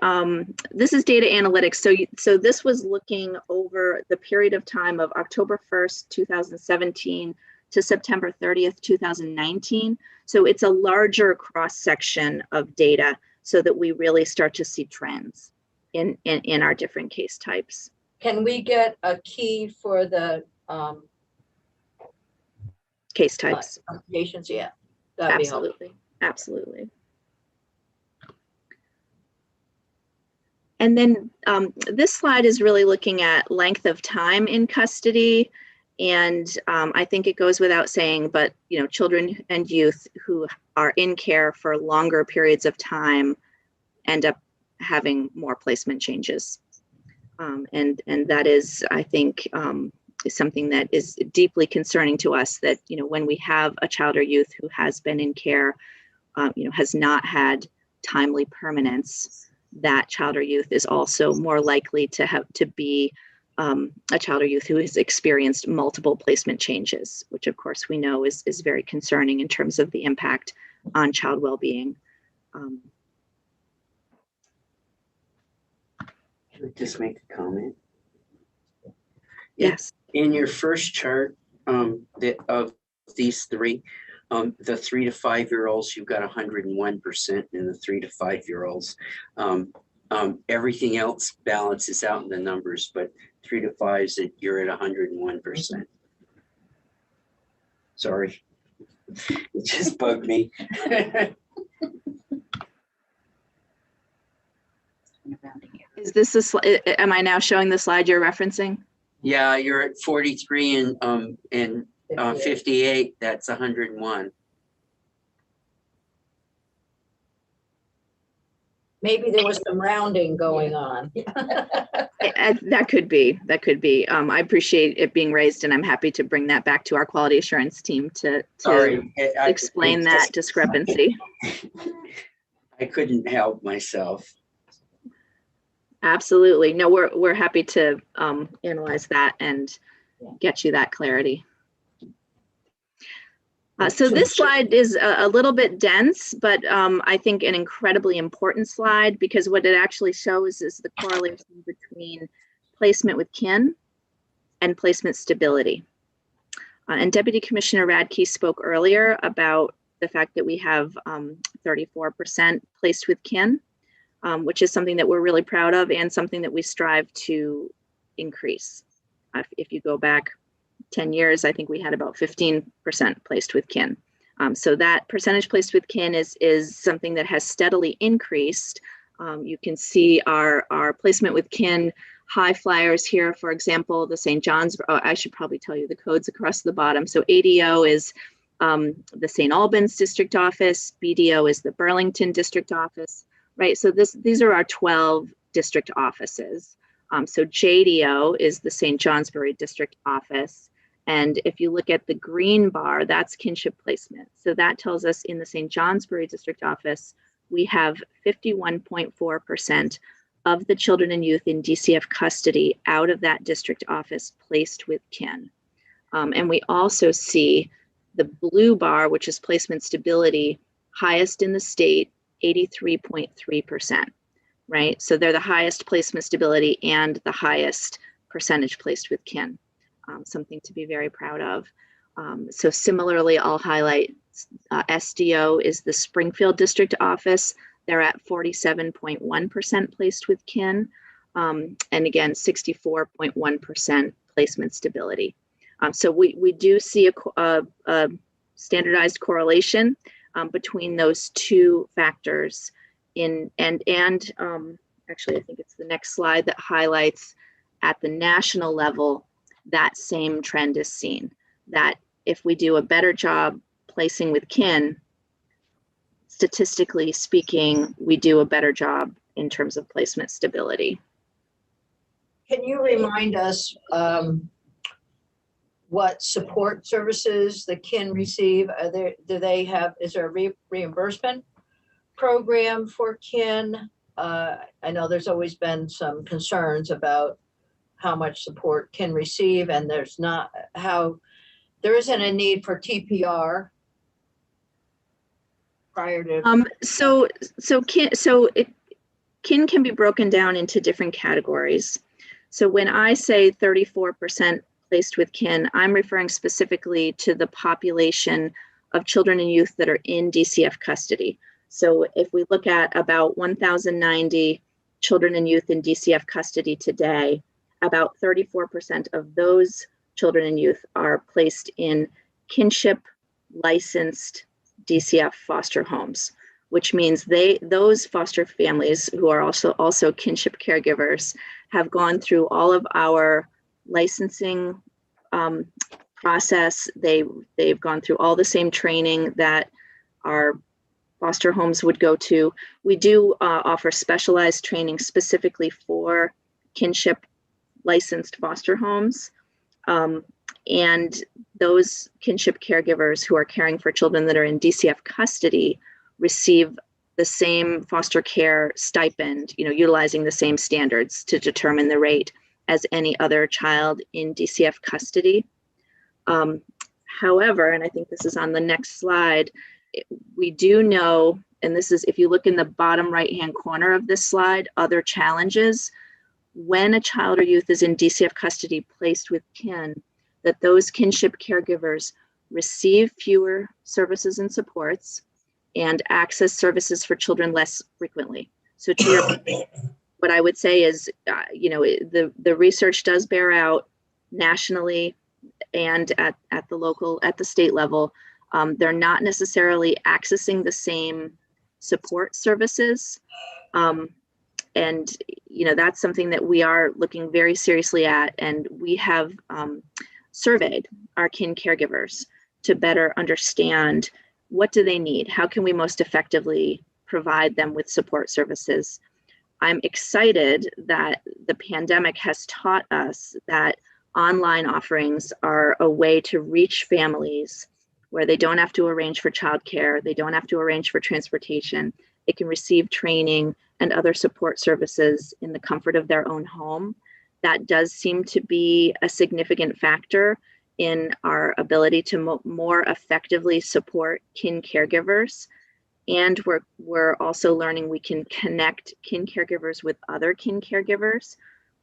this is data analytics. So this was looking over the period of time of October 1st, 2017 to September 30th, 2019. So it's a larger cross section of data so that we really start to see trends in our different case types. Can we get a key for the Case types. patients? Yeah, that'd be helpful. Absolutely. And then this slide is really looking at length of time in custody. And I think it goes without saying, but children and youth who are in care for longer periods of time end up having more placement changes. And that is, I think, is something that is deeply concerning to us, that, when we have a child or youth who has been in care, has not had timely permanence, that child or youth is also more likely to be a child or youth who has experienced multiple placement changes, which of course we know is very concerning in terms of the impact on child well-being. Can I just make a comment? Yes. In your first chart of these three, the 3 to 5 year olds, you've got 101% in the 3 to 5 year olds. Everything else balances out in the numbers, but 3 to 5s, you're at 101%. Sorry, it just bugged me. Is this am I now showing the slide you're referencing? Yeah, you're at 43 and 58. That's 101. Maybe there was some rounding going on. That could be. I appreciate it being raised, and I'm happy to bring that back to our quality assurance team to explain that discrepancy. I couldn't help myself. Absolutely. No, we're happy to analyze that and get you that clarity. So this slide is a little bit dense, but I think an incredibly important slide, because what it actually shows is the correlation between placement with kin and placement stability. And Deputy Commissioner Radke spoke earlier about the fact that we have 34% placed with kin, which is something that we're really proud of and something that we strive to increase. If you go back 10 years, I think we had about 15% placed with kin. So that percentage placed with kin is something that has steadily increased. You can see our placement with kin high flyers here. For example, the St. John's, I should probably tell you the codes across the bottom. So ADO is the St. Albans district office, BDO is the Burlington district office, right? So these are our 12 district offices. So JDO is the St. Johnsbury district office. And if you look at the green bar, that's kinship placement. So that tells us in the St. Johnsbury district office, we have 51.4% of the children and youth in DCF custody out of that district office placed with kin. And we also see the blue bar, which is placement stability, highest in the state, 83.3%, right? So they're the highest placement stability and the highest percentage placed with kin. Something to be very proud of. So similarly, I'll highlight SDO is the Springfield district office. They're at 47.1% placed with kin. And again, 64.1% placement stability. So we do see a standardized correlation between those two factors actually, I think it's the next slide that highlights at the national level, that same trend is seen, that if we do a better job placing with kin, statistically speaking, we do a better job in terms of placement stability. Can you remind us what support services the kin receive? Is there a reimbursement program for kin? I know there's always been some concerns about how much support kin receive, and there isn't a need for TPR prior to. Kin can be broken down into different categories. So when I say 34% placed with kin, I'm referring specifically to the population of children and youth that are in DCF custody. So if we look at about 1,090 children and youth in DCF custody today, about 34% of those children and youth are placed in kinship licensed DCF foster homes, which means those foster families who are also kinship caregivers have gone through all of our licensing process. They've gone through all the same training that our foster homes would go to. We do offer specialized training specifically for kinship licensed foster homes. And those kinship caregivers who are caring for children that are in DCF custody receive the same foster care stipend, utilizing the same standards to determine the rate as any other child in DCF custody. However, and I think this is on the next slide, we do know, and this is, if you look in the bottom right-hand corner of this slide, other challenges, when a child or youth is in DCF custody placed with kin, that those kinship caregivers receive fewer services and supports and access services for children less frequently. So to your point, what I would say is, the research does bear out nationally and at the state level. They're not necessarily accessing the same support services. And that's something that we are looking very seriously at. And we have surveyed our kin caregivers to better understand what do they need? How can we most effectively provide them with support services? I'm excited that the pandemic has taught us that online offerings are a way to reach families where they don't have to arrange for childcare, they don't have to arrange for transportation. They can receive training and other support services in the comfort of their own home. That does seem to be a significant factor in our ability to more effectively support kin caregivers. And we're also learning we can connect kin caregivers with other kin caregivers,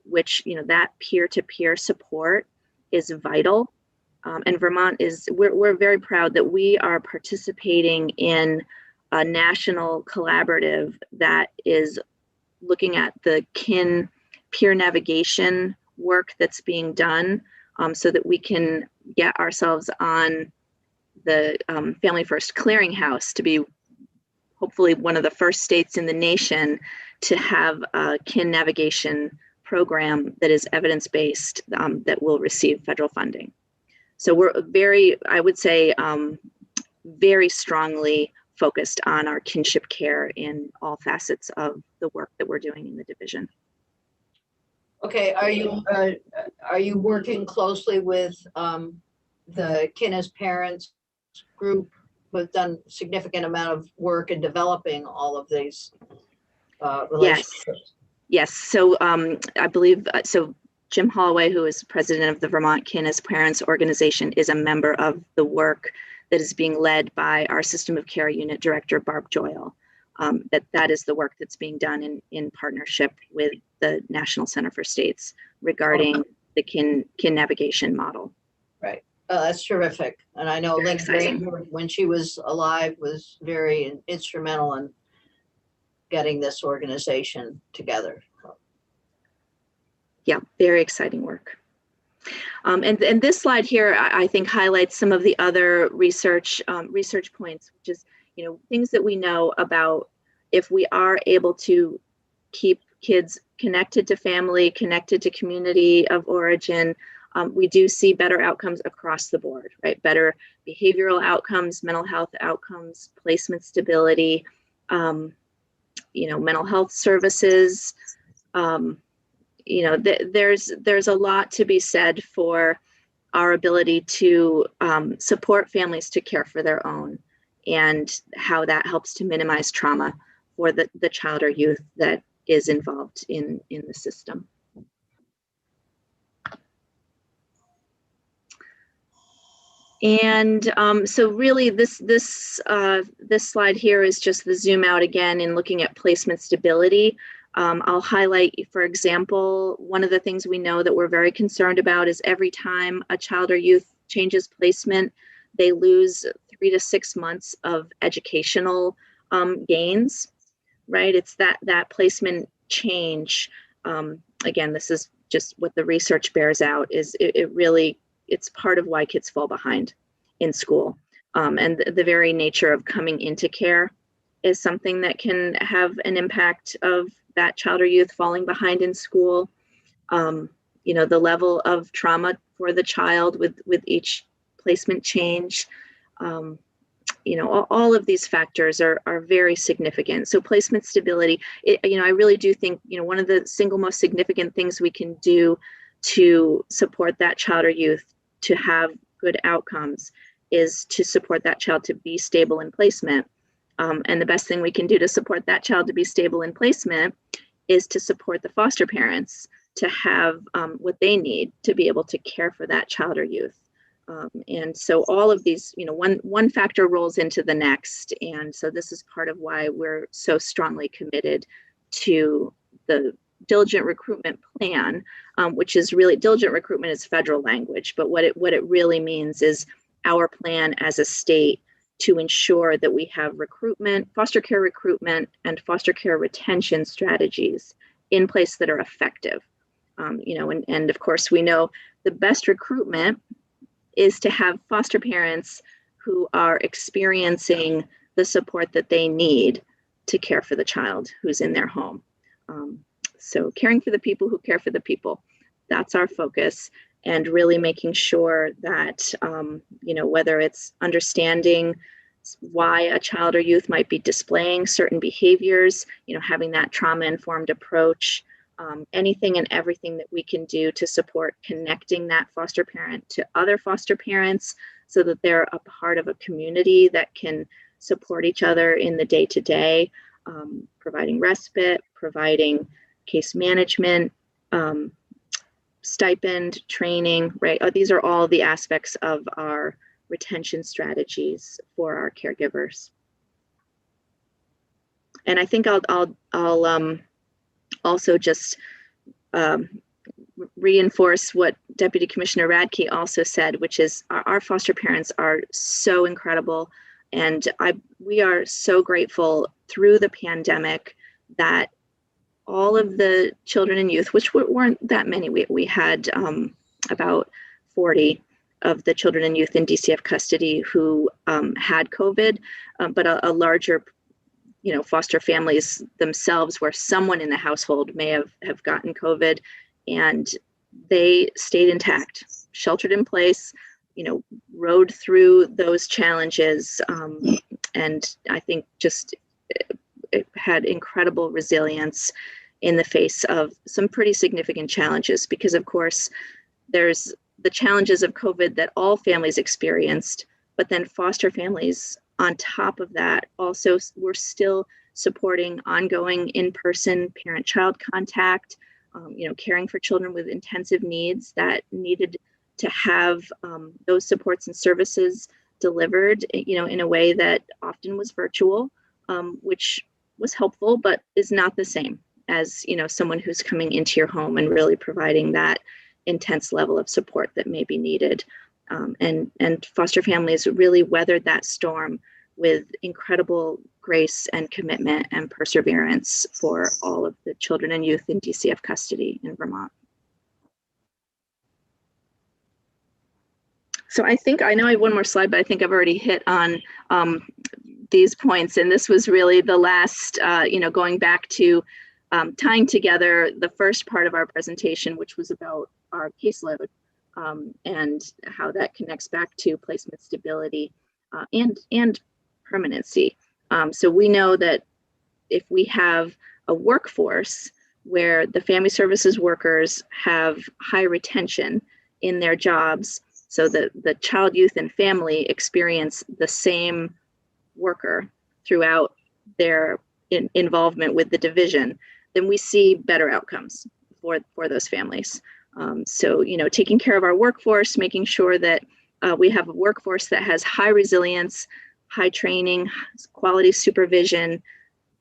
which, that peer-to-peer support is vital. And Vermont we're very proud that we are participating in a national collaborative that is looking at the kin peer navigation work that's being done, so that we can get ourselves on the Family First Clearinghouse to be hopefully one of the first states in the nation to have a kin navigation program that is evidence-based, that will receive federal funding. So we're I would say, very strongly focused on our kinship care in all facets of the work that we're doing in the division. Okay, are you working closely with the Kin as Parents group, who have done a significant amount of work in developing all of these relationships? Yes. So I believe Jim Holloway, who is president of the Vermont Kin as Parents organization, is a member of the work that is being led by our System of Care Unit Director, Barb Joyle. That is the work that's being done in partnership with the National Center for States regarding the kin navigation model. Right. Oh, that's terrific. And I know Lynn, when she was alive, was very instrumental in getting this organization together. Yeah, very exciting work. And this slide here, I think, highlights some of the other research points, which is, things that we know about if we are able to keep kids connected to family, connected to community of origin, we do see better outcomes across the board, right? Better behavioral outcomes, mental health outcomes, placement stability, mental health services. There's a lot to be said for our ability to support families to care for their own, and how that helps to minimize trauma for the child or youth that is involved in the system. And so really this slide here is just the zoom out again in looking at placement stability. I'll highlight, for example, one of the things we know that we're very concerned about is every time a child or youth changes placement, they lose 3 to 6 months of educational gains, right? It's that placement change. Again, this is just what the research bears out, is it's part of why kids fall behind in school. And the very nature of coming into care is something that can have an impact of that child or youth falling behind in school. The level of trauma for the child with each placement change. All of these factors are very significant. So placement stability, I really do think, one of the single most significant things we can do to support that child or youth to have good outcomes is to support that child to be stable in placement. And the best thing we can do to support that child to be stable in placement is to support the foster parents to have what they need to be able to care for that child or youth. And so all of these, one factor rolls into the next. And so this is part of why we're so strongly committed to the diligent recruitment plan, which is really, diligent recruitment is federal language, but what it really means is our plan as a state to ensure that we have recruitment, foster care recruitment, and foster care retention strategies in place that are effective. And of course, we know the best recruitment is to have foster parents who are experiencing the support that they need to care for the child who's in their home. So caring for the people who care for the people, that's our focus. And really making sure that, whether it's understanding why a child or youth might be displaying certain behaviors, having that trauma-informed approach, anything and everything that we can do to support connecting that foster parent to other foster parents so that they're a part of a community that can support each other in the day-to-day, providing respite, providing case management, stipend, training, right? These are all the aspects of our retention strategies for our caregivers. And I think I'll also just reinforce what Deputy Commissioner Radke also said, which is our foster parents are so incredible. And we are so grateful through the pandemic that all of the children and youth, which weren't that many, we had about 40 of the children and youth in Dcf custody who had COVID, but a larger, foster families themselves where someone in the household may have gotten COVID, and they stayed intact, sheltered in place, rode through those challenges. And I think just it had incredible resilience in the face of some pretty significant challenges, because of course there's the challenges of COVID that all families experienced, but then foster families on top of that also were still supporting ongoing in-person parent-child contact, caring for children with intensive needs that needed to have those supports and services delivered, in a way that often was virtual, which was helpful, but is not the same as, someone who's coming into your home and really providing that intense level of support that may be needed. And foster families really weathered that storm with incredible grace and commitment and perseverance for all of the children and youth in Dcf custody in Vermont. So I know I have one more slide, but I think I've already hit on these points, and this was really the last, going back to tying together the first part of our presentation, which was about our caseload and how that connects back to placement stability and permanency. So we know that if we have a workforce where the family services workers have high retention in their jobs, so that the child, youth, and family experience the same worker throughout their involvement with the division, then we see better outcomes for those families. So, taking care of our workforce, making sure that we have a workforce that has high resilience, high training, quality supervision,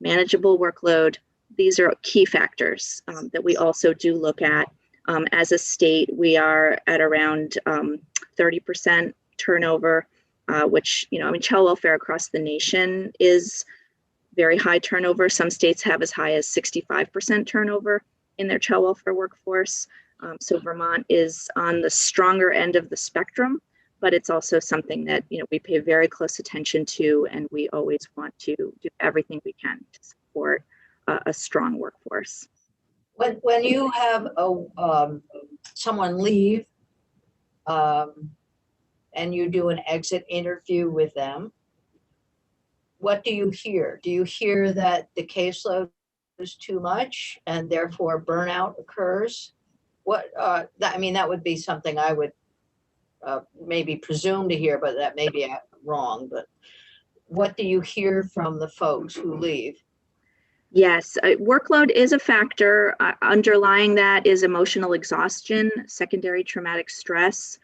manageable workload. These are key factors that we also do look at. As a state, we are at around 30% turnover, which, child welfare across the nation is very high turnover. Some states have as high as 65% turnover in their child welfare workforce. So Vermont is on the stronger end of the spectrum, but it's also something that, we pay very close attention to, and we always want to do everything we can to support a strong workforce. When you have someone leave and you do an exit interview with them, what do you hear? Do you hear that the caseload is too much and therefore burnout occurs? That would be something I would maybe presume to hear, but that may be wrong. But what do you hear from the folks who leave? Yes, workload is a factor. Underlying that is emotional exhaustion, secondary traumatic stress.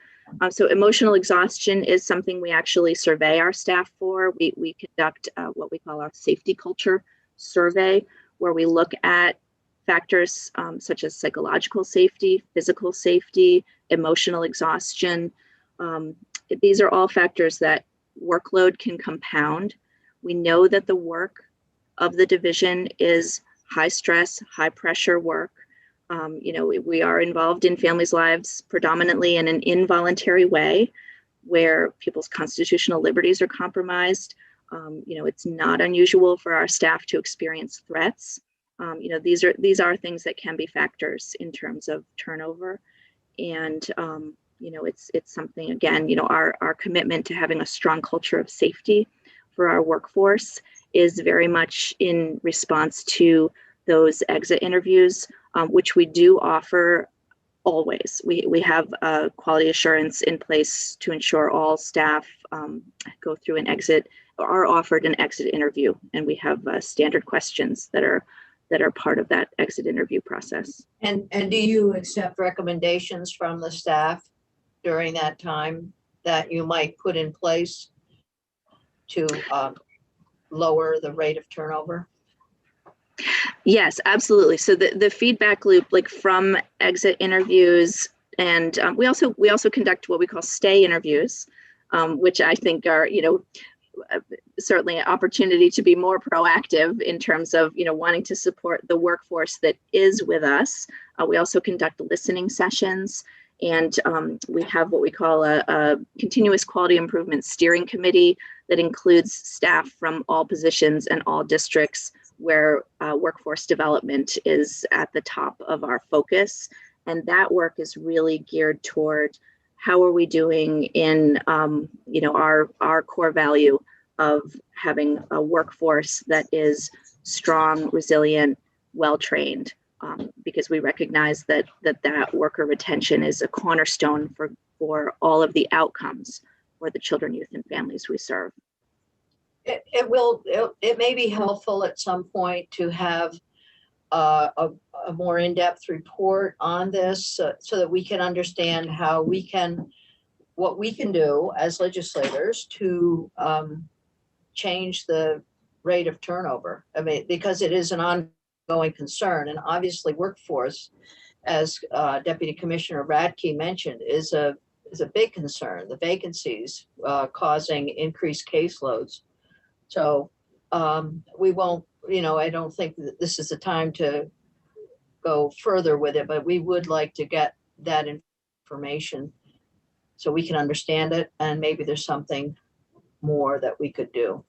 So emotional exhaustion is something we actually survey our staff for. We conduct what we call our safety culture survey, where we look at factors such as psychological safety, physical safety, emotional exhaustion. These are all factors that workload can compound. We know that the work of the division is high stress, high pressure work. We are involved in families' lives predominantly in an involuntary way where people's constitutional liberties are compromised. It's not unusual for our staff to experience threats. These are things that can be factors in terms of turnover. And, it's something, again, our commitment to having a strong culture of safety for our workforce is very much in response to those exit interviews, which we do offer always. We have quality assurance in place to ensure all staff go through an exit or are offered an exit interview, and we have standard questions that are part of that exit interview process. And do you accept recommendations from the staff during that time that you might put in place to lower the rate of turnover? Yes, absolutely. So the feedback loop, like from exit interviews, and we also conduct what we call stay interviews, which I think are, certainly an opportunity to be more proactive in terms of, wanting to support the workforce that is with us. We also conduct listening sessions, and we have what we call a continuous quality improvement steering committee that includes staff from all positions and all districts, where workforce development is at the top of our focus. And that work is really geared toward how are we doing in our core value of having a workforce that is strong, resilient, well-trained, because we recognize that worker retention is a cornerstone for all of the outcomes for the children, youth, and families we serve. It may be helpful at some point to have a more in-depth report on this so that we can understand what we can do as legislators to change the rate of turnover. I mean, because it is an ongoing concern, and obviously workforce, as Deputy Commissioner Radke mentioned, is a big concern. The vacancies causing increased caseloads. So we won't, I don't think that this is the time to go further with it, but we would like to get that information so we can understand it, and maybe there's something more that we could do.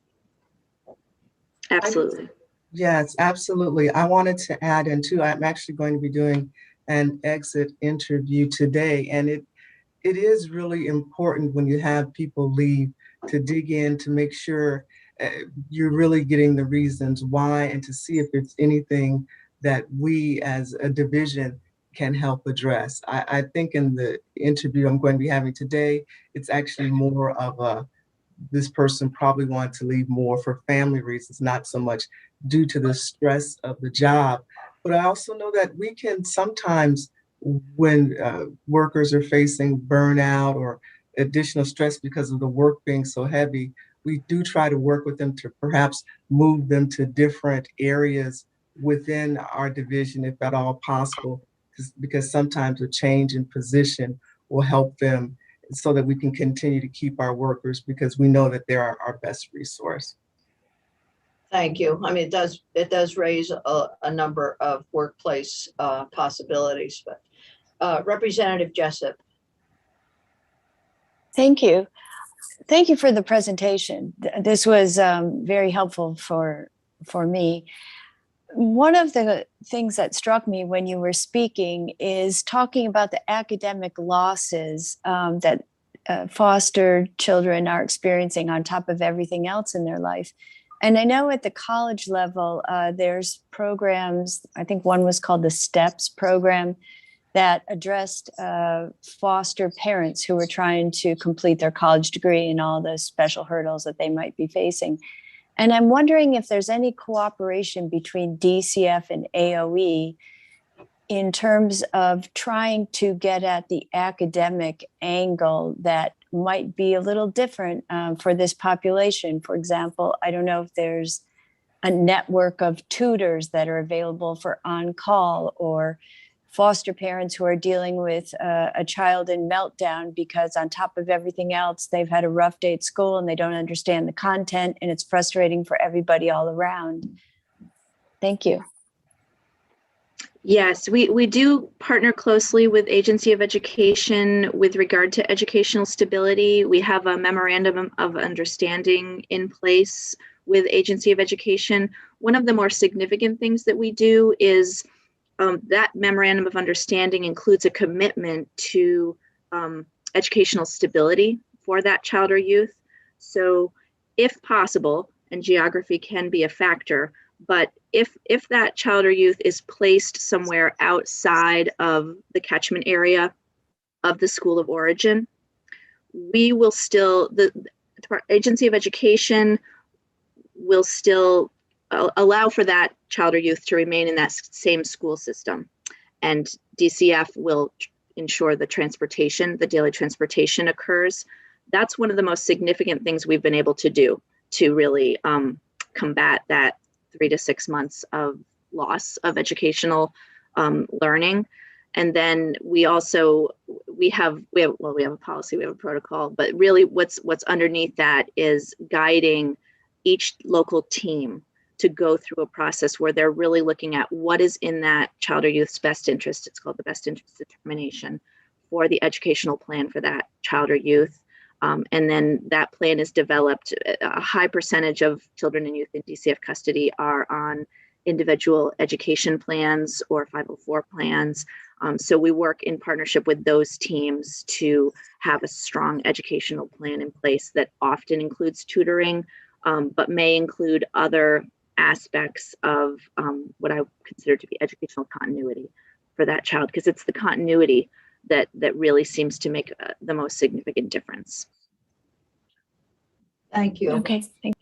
Absolutely. Yes, absolutely. I wanted to add in too, I'm actually going to be doing an exit interview today, and it is really important when you have people leave to dig in to make sure you're really getting the reasons why and to see if it's anything that we as a division can help address. I think in the interview I'm going to be having today, it's actually more of a, this person probably wanted to leave more for family reasons, not so much due to the stress of the job. But I also know that we can sometimes, when workers are facing burnout or additional stress because of the work being so heavy, we do try to work with them to perhaps move them to different areas within our division, if at all possible, because sometimes a change in position will help them so that we can continue to keep our workers, because we know that they're our best resource. Thank you. I mean, it does raise a number of workplace possibilities, but Representative Jessup. Thank you. Thank you for the presentation. This was very helpful for me. One of the things that struck me when you were speaking is talking about the academic losses that foster children are experiencing on top of everything else in their life. And I know at the college level, there's programs, I think one was called the STEPS program, that addressed foster parents who were trying to complete their college degree and all the special hurdles that they might be facing. And I'm wondering if there's any cooperation between DCF and AOE in terms of trying to get at the academic angle that might be a little different for this population. For example, I don't know if there's a network of tutors that are available for on-call, or foster parents who are dealing with a child in meltdown because on top of everything else, they've had a rough day at school and they don't understand the content, and it's frustrating for everybody all around. Thank you. Yes, we do partner closely with Agency of Education with regard to educational stability. We have a memorandum of understanding in place with Agency of Education. One of the more significant things that we do is that memorandum of understanding includes a commitment to educational stability for that child or youth. So if possible, and geography can be a factor, but if that child or youth is placed somewhere outside of the catchment area of the school of origin, we will still, the Agency of Education will still allow for that child or youth to remain in that same school system. And DCF will ensure the transportation, the daily transportation occurs. That's one of the most significant things we've been able to do to really combat that 3 to 6 months of loss of educational learning. And then we also, we have a policy, we have a protocol, but really what's underneath that is guiding each local team to go through a process where they're really looking at what is in that child or youth's best interest. It's called the best interest determination for the educational plan for that child or youth. And then that plan is developed. A high percentage of children and youth in DCF custody are on individual education plans or 504 plans. So we work in partnership with those teams to have a strong educational plan in place that often includes tutoring, but may include other aspects of what I consider to be educational continuity for that child, because it's the continuity that really seems to make the most significant difference. Thank you. Okay, thank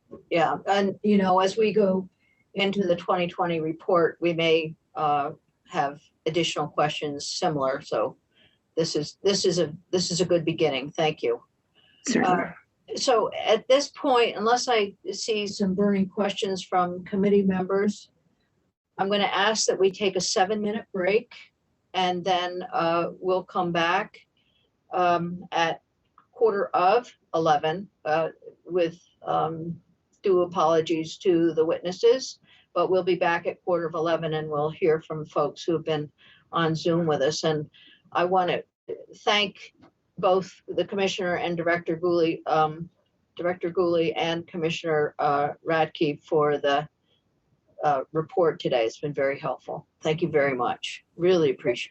you. Yeah, and as we go into the 2020 report, we may have additional questions similar. So this is a good beginning. Thank you. Certainly. So at this point, unless I see some burning questions from committee members, I'm going to ask that we take a 7-minute break, and then we'll come back at 11:15 with due apologies to the witnesses, but we'll be back at 11:15 and we'll hear from folks who have been on Zoom with us. And I want to thank both the Commissioner and Director Gooley Director Gooley and Commissioner Radke for the report today. It's been very helpful. Thank you very much. Really appreciate it.